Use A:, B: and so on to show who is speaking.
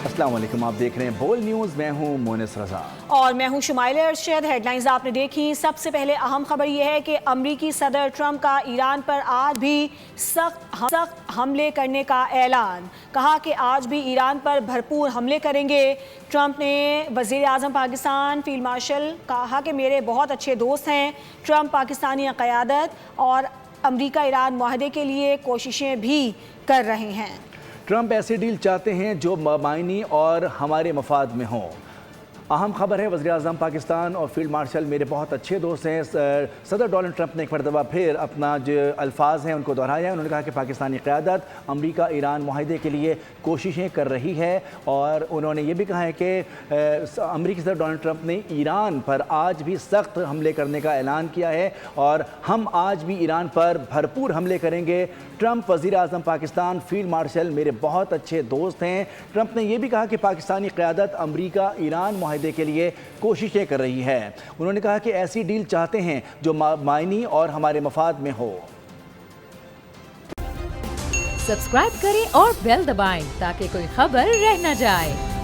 A: अस्सलाम वालेकुम, आप देख रहे हैं बोल न्यूज़। मैं हूं मोनिस रजा
B: और मैं हूं शुमाइल अरशद। हेडलाइंस आपने देखी। सबसे पहले अहम खबर यह है कि अमरीकी सदर ट्रंप का ईरान पर आज भी सख्त हमले करने का ऐलान। कहा कि आज भी ईरान पर भरपूर हमले करेंगे। ट्रंप ने वज़ीर आज़म पाकिस्तान फील्ड मार्शल कहा कि मेरे बहुत अच्छे दोस्त हैं। ट्रंप पाकिस्तानी क़यादत और अमरीका ईरान मुआहदे के लिए कोशिशें भी कर रहे हैं।
A: ट्रंप ऐसी डील चाहते हैं जो मायनी और हमारे मफाद में हों। अहम खबर है, वज़ीर आज़म पाकिस्तान और फील्ड मार्शल मेरे बहुत अच्छे दोस्त हैं। सदर डोनाल्ड ट्रंप ने एक मरतबा फिर अपना जो अल्फाज हैं उनको दोहराया। उन्होंने कहा कि पाकिस्तानी क़यादत अमरीका ईरान मुआहदे के लिए कोशिशें कर रही है और उन्होंने ये भी कहा है कि अमरीकी सदर डोनाल्ड ट्रंप ने ईरान पर आज भी सख्त हमले करने का ऐलान किया है और हम आज भी ईरान पर भरपूर हमले करेंगे। ट्रंप वज़ीर आज़म पाकिस्तान फील्ड मार्शल मेरे बहुत अच्छे दोस्त हैं। ट्रंप ने यह भी कहा कि पाकिस्तानी क़यादत अमरीका ईरान मुआहदे के लिए कोशिशें कर रही है। उन्होंने कहा कि ऐसी डील चाहते हैं जो मायनी और हमारे मफाद में हो।
C: सब्सक्राइब करें और बेल दबाएं ताकि कोई खबर रह न जाए।